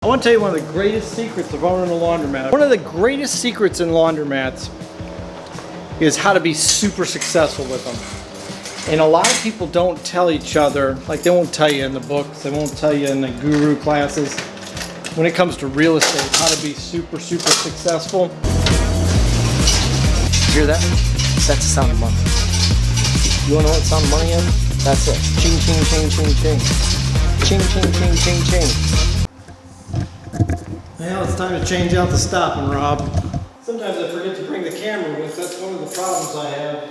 I want to tell you one of the greatest secrets of owning a laundromat. One of the greatest secrets in laundromats is how to be super successful with them. And a lot of people don't tell each other, like they won't tell you in the books, they won't tell you in the guru classes, when it comes to real estate, how to be super successful. Hear that? That's the sound of money. You wanna know what the sound of money is? That's it. Ching, ching, ching, ching, ching. Ching, ching, ching, ching, ching. Well, it's time to change out the stopping, Rob. Sometimes I forget to bring the camera with. That's one of the problems I have.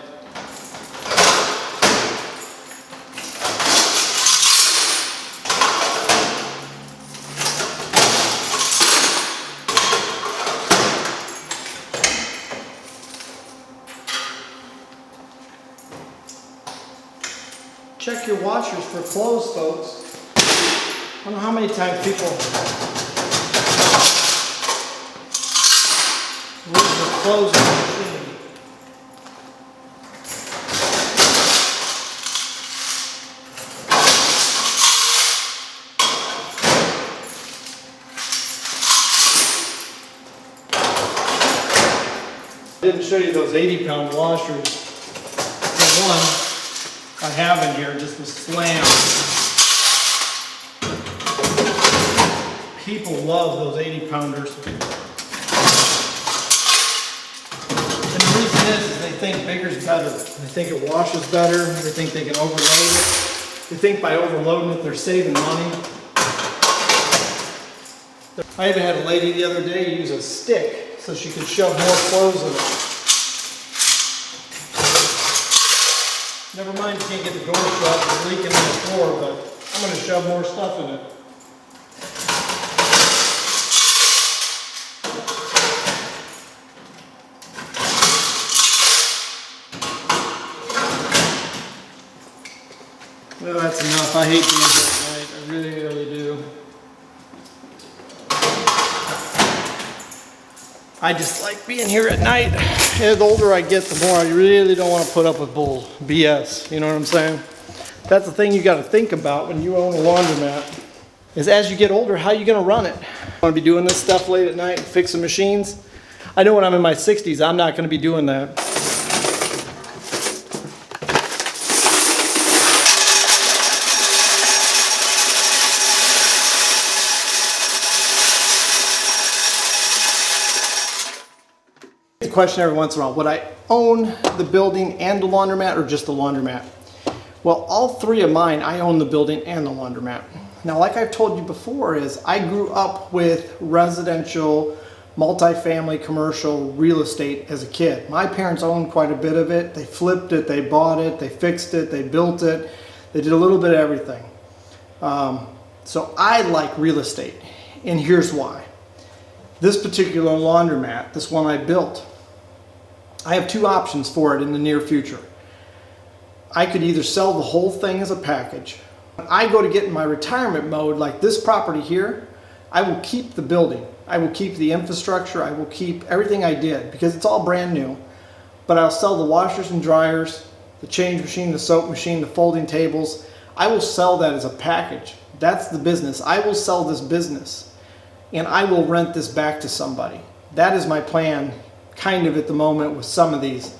Check your washers for clothes, folks. I don't know how many times people leave their clothes in the machine. I didn't show you those 80-pound washers. The one I have in here just was slammed. People love those 80-pounders. And the reason is they think bigger's better. They think it washes better. They think they can overload it. They think by overloading it they're saving money. I even had a lady the other day use a stick so she could shove more clothes in it. Never mind, you can't get the door shut, it's leaking in the floor, but I'm going to shove more stuff in it. Well, that's enough. I hate being here at night. I really do. I just like being here at night. And the older I get, the more I really don't want to put up with BS. You know what I'm saying? That's the thing you got to think about when you own a laundromat. Is as you get older, how are you going to run it? I want to be doing this stuff late at night, fixing machines. I know when I'm in my 60s, I'm not going to be doing that. Question every once in a while, would I own the building and the laundromat or just the laundromat? Well, all three of mine, I own the building and the laundromat. Now, like I've told you before, is I grew up with residential, multifamily, commercial real estate as a kid. My parents owned quite a bit of it. They flipped it, they bought it, they fixed it, they built it. They did a little bit of everything. So I like real estate, and here's why. This particular laundromat, this one I built, I have two options for it in the near future. I could either sell the whole thing as a package. When I go to get in my retirement mode, like this property here, I will keep the building. I will keep the infrastructure. I will keep everything I did because it's all brand new. But I'll sell the washers and dryers, the change machine, the soap machine, the folding tables. I will sell that as a package. That's the business. I will sell this business and I will rent this back to somebody. That is my plan kind of at the moment with some of these.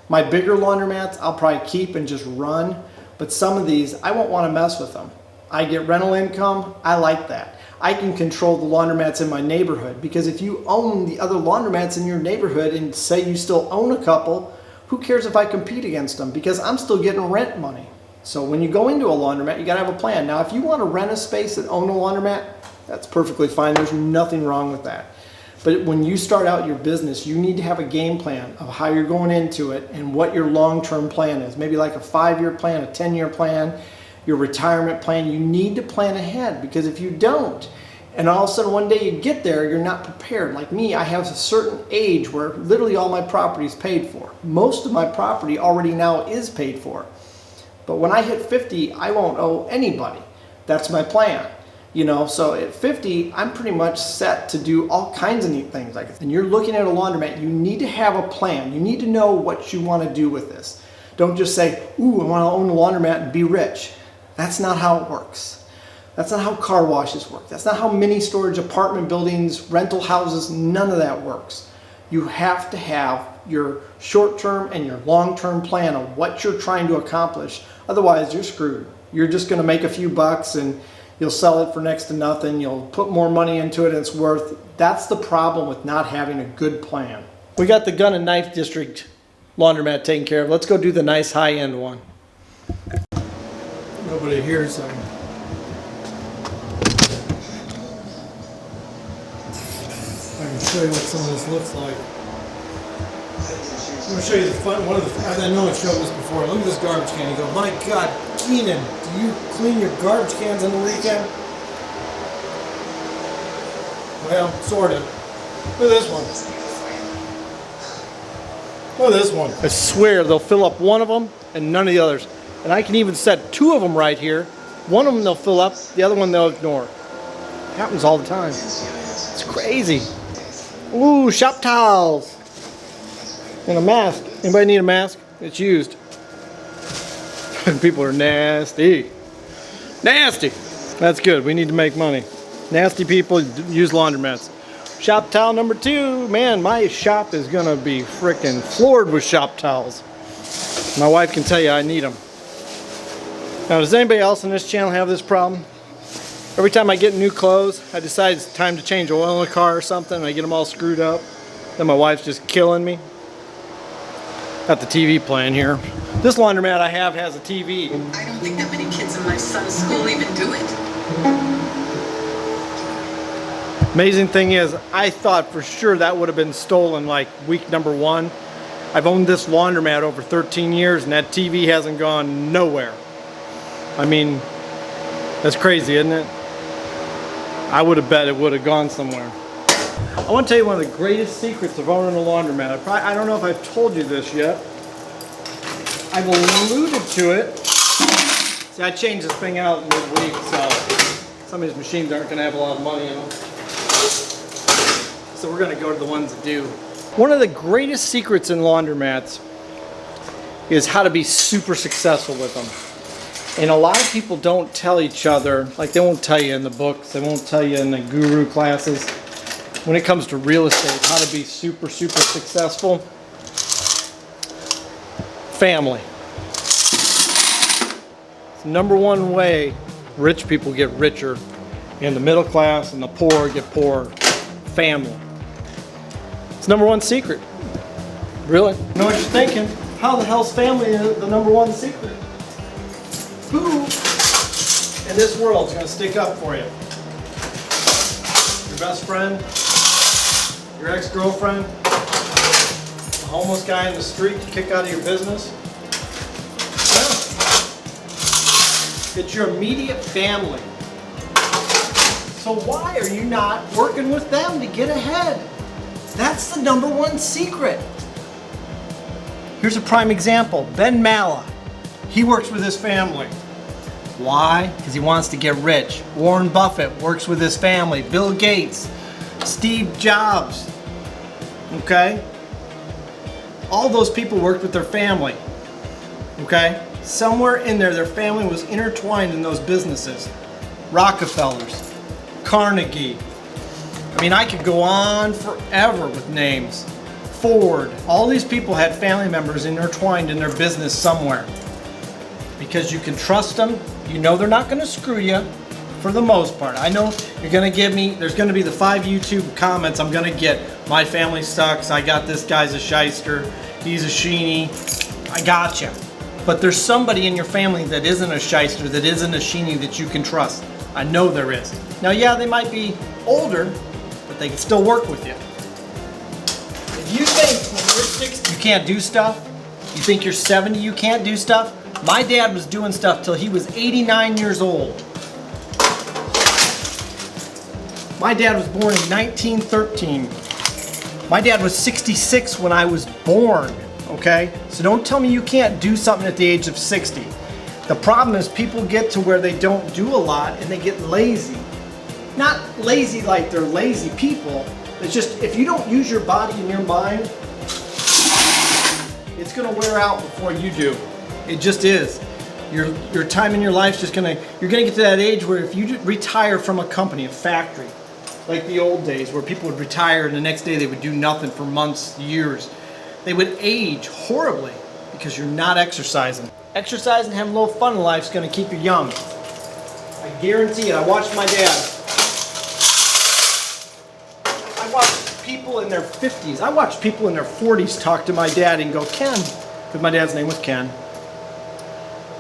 My bigger laundromats I'll probably keep and just run, but some of these I won't want to mess with them. I get rental income, I like that. I can control the laundromats in my neighborhood because if you own the other laundromats in your neighborhood and say you still own a couple, who cares if I compete against them because I'm still getting rent money. So when you go into a laundromat, you got to have a plan. Now if you want to rent a space and own a laundromat, that's perfectly fine. There's nothing wrong with that. But when you start out your business, you need to have a game plan of how you're going into it and what your long-term plan is. Maybe like a 5-year plan, a 10-year plan, your retirement plan. You need to plan ahead because if you don't, and all of a sudden one day you get there, you're not prepared. Like me, I have a certain age where literally all my property is paid for. Most of my property already now is paid for. But when I hit 50, I won't owe anybody. That's my plan. You know, so at 50, I'm pretty much set to do all kinds of neat things. And you're looking at a laundromat, you need to have a plan. You need to know what you want to do with this. Don't just say, ooh, I want to own a laundromat and be rich. That's not how it works. That's not how car washes work. That's not how mini storage apartment buildings, rental houses, none of that works. You have to have your short-term and your long-term plan of what you're trying to accomplish. Otherwise, you're screwed. You're just going to make a few bucks and you'll sell it for next to nothing. You'll put more money into it and it's worth. That's the problem with not having a good plan. We got the gun and knife district laundromat taken care of. Let's go do the nice high-end one. Nobody hears them. I can show you what some of this looks like. I'm going to show you the fun one of the. I know I've shown this before. Look at this garbage can. You go, my God, Keenan, do you clean your garbage cans on the weekend? Well, sort of. Look at this one. Look at this one. I swear they'll fill up one of them and none of the others. And I can even set two of them right here. One of them they'll fill up, the other one they'll ignore. It happens all the time. It's crazy. Ooh, shop towels. And a mask. Anybody need a mask? It's used. People are nasty. Nasty. That's good. We need to make money. Nasty people use laundromats. Shop towel number 2. Man, my shop is going to be frickin' floored with shop towels. My wife can tell you I need them. Now, does anybody else on this channel have this problem? Every time I get new clothes, I decide it's time to change oil in the car or something, and I get them all screwed up. Then my wife's just killing me. Got the TV playing here. This laundromat I have has a TV. I don't think that many kids in my son's school even do it. Amazing thing is, I thought for sure that would have been stolen like week number 1. I've owned this laundromat over 13 years and that TV hasn't gone nowhere. I mean, that's crazy, isn't it? I would have bet it would have gone somewhere. I want to tell you one of the greatest secrets of owning a laundromat. I don't know if I've told you this yet. I've alluded to it. See, I changed this thing out midweek, so some of these machines aren't going to have a lot of money in them. So we're going to go to the ones that do. One of the greatest secrets in laundromats is how to be super successful with them. And a lot of people don't tell each other, like they won't tell you in the books, they won't tell you in the guru classes. When it comes to real estate, how to be super, super successful. Family. It's the #1 way rich people get richer and the middle class and the poor get poorer. Family. It's #1 secret. Really? You know what you're thinking? How the hell's family the #1 secret? Who in this world is going to stick up for you? Your best friend? Your ex-girlfriend? The homeless guy in the street to kick out of your business? No. It's your immediate family. So why are you not working with them to get ahead? That's the #1 secret. Here's a prime example. Ben Malla. He works with his family. Why? Because he wants to get rich. Warren Buffett works with his family. Bill Gates. Steve Jobs. Okay? All those people worked with their family. Okay? Somewhere in there, their family was intertwined in those businesses. Rockefellers. Carnegie. I mean, I could go on forever with names. Ford. All these people had family members intertwined in their business somewhere. Because you can trust them. You know they're not going to screw you for the most part. I know you're going to give me, there's going to be the 5 YouTube comments I'm going to get. My family sucks. I got this guy's a shyster. He's a sheenie. I gotcha. But there's somebody in your family that isn't a shyster, that isn't a sheenie that you can trust. I know there is. Now, yeah, they might be older, but they can still work with you. If you think when you're 60 you can't do stuff, you think you're 70 you can't do stuff, my dad was doing stuff till he was 89 years old. My dad was born in 1913. My dad was 66 when I was born, okay? So don't tell me you can't do something at the age of 60. The problem is people get to where they don't do a lot and they get lazy. Not lazy like they're lazy people. It's just if you don't use your body and your mind, it's gonna wear out before you do. It just is. Your time in your life is just you're gonna get to that age where if you retire from a company, a factory, like the old days where people would retire and the next day they would do nothing for months, years, they would age horribly because you're not exercising. Exercising and having a little fun in life is gonna keep you young. I guarantee it. I watched my dad. I watched people in their 50s. I watched people in their 40s talk to my dad and go, Ken, because my dad's name was Ken,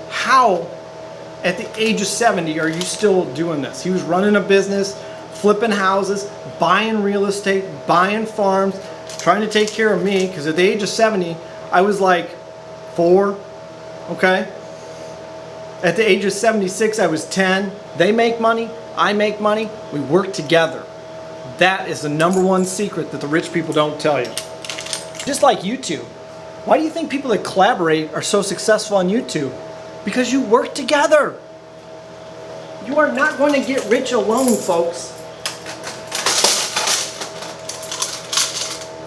how at the age of 70 are you still doing this? He was running a business, flipping houses, buying real estate, buying farms, trying to take care of me, because at the age of 70, I was like 4, okay? At the age of 76, I was 10. They make money, I make money, we work together. That is the #1 secret that the rich people don't tell you. Just like YouTube. Why do you think people that collaborate are so successful on YouTube? Because you work together. You are not going to get rich alone, folks.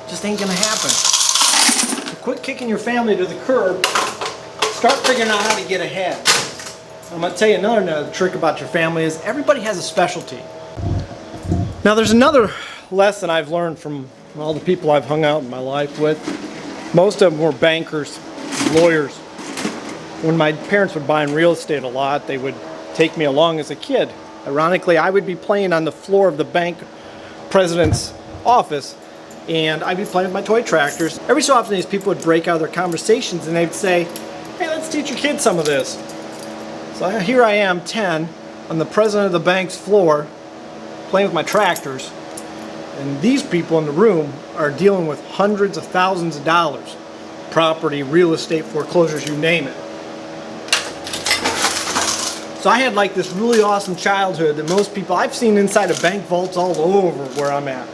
Just ain't gonna happen. So quit kicking your family to the curb. Start figuring out how to get ahead. I'm going to tell you another trick about your family is everybody has a specialty. Now there's another lesson I've learned from all the people I've hung out in my life with. Most of them were bankers, lawyers. When my parents would buy in real estate a lot, they would take me along as a kid. Ironically, I would be playing on the floor of the bank president's office and I'd be playing with my toy tractors. Every so often these people would break out of their conversations and they'd say, hey, let's teach your kids some of this. So here I am, 10, on the president of the bank's floor, playing with my tractors, and these people in the room are dealing with hundreds of thousands of dollars. Property, real estate, foreclosures, you name it. So I had like this really awesome childhood that most people, I've seen inside of bank vaults all over where I'm at.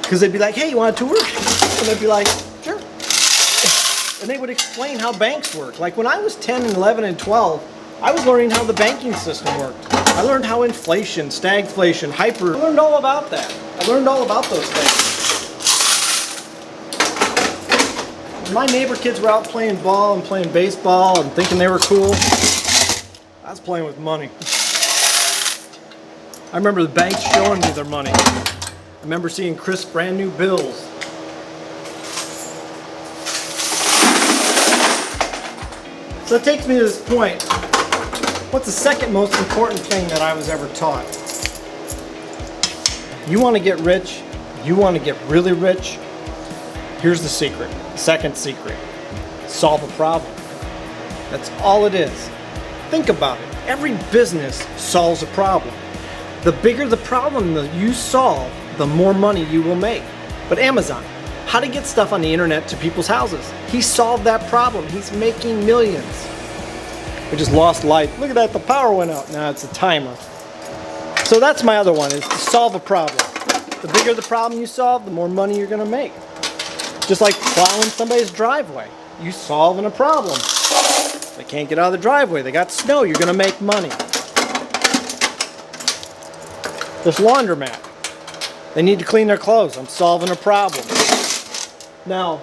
Because they'd be like, hey, you want a tour? And they'd be like, sure. And they would explain how banks work. Like when I was 10 and 11 and 12, I was learning how the banking system worked. I learned how inflation, stagflation, I learned all about that. I learned all about those things. When my neighbor kids were out playing ball and playing baseball and thinking they were cool, I was playing with money. I remember the banks showing me their money. I remember seeing crisp brand new bills. So that takes me to this point. What's the second most important thing that I was ever taught? You want to get rich, you want to get really rich, here's the secret, the second secret. Solve a problem. That's all it is. Think about it. Every business solves a problem. The bigger the problem that you solve, the more money you will make. But Amazon, how to get stuff on the internet to people's houses. He solved that problem. He's making millions. We just lost light. Look at that, the power went out. Now it's a timer. So that's my other one, is to solve a problem. The bigger the problem you solve, the more money you're gonna make. Just like plowing somebody's driveway. You solving a problem. They can't get out of the driveway, they got snow, you're gonna make money. This laundromat. They need to clean their clothes. I'm solving a problem. Now,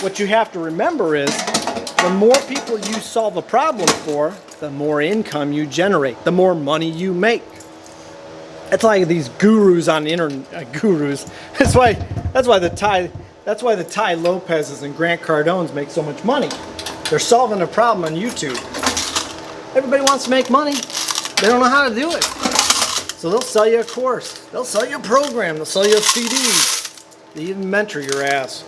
what you have to remember is, the more people you solve a problem for, the more income you generate, the more money you make. That's like these gurus on the internet, gurus. That's why the Ty Lopez's and Grant Cardones make so much money. They're solving a problem on YouTube. Everybody wants to make money. They don't know how to do it. So they'll sell you a course. They'll sell you a program. They'll sell you a CD. They even mentor your ass.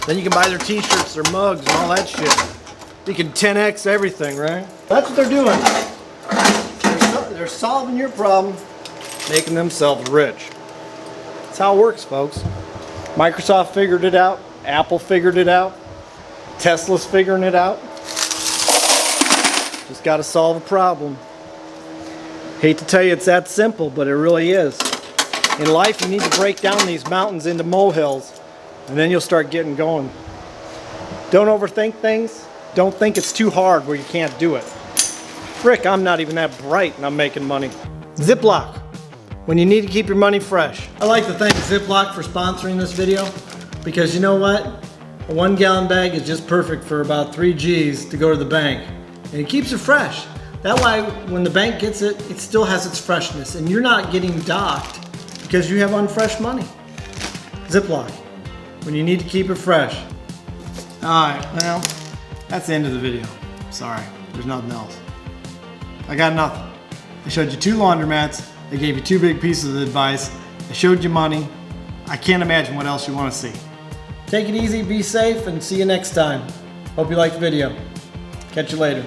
Then you can buy their t-shirts, their mugs, and all that shit. You can 10x everything, right? That's what they're doing. They're solving your problem, making themselves rich. That's how it works, folks. Microsoft figured it out. Apple figured it out. Tesla's figuring it out. Just got to solve a problem. Hate to tell you it's that simple, but it really is. In life, you need to break down these mountains into molehills, and then you'll start getting going. Don't overthink things. Don't think it's too hard where you can't do it. Frick, I'm not even that bright and I'm making money. Ziploc, when you need to keep your money fresh. I'd like to thank Ziploc for sponsoring this video, because you know what? A 1 gallon bag is just perfect for about 3 G's to go to the bank. and it keeps it fresh. That way, when the bank gets it, it still has its freshness, and you're not getting docked because you have unfresh money. Ziploc, when you need to keep it fresh. All right, well, that's the end of the video. Sorry, there's nothing else. I got nothing. I showed you 2 laundromats. I gave you 2 big pieces of advice. I showed you money. I can't imagine what else you want to see. Take it easy, be safe, and see you next time. Hope you liked the video. Catch you later.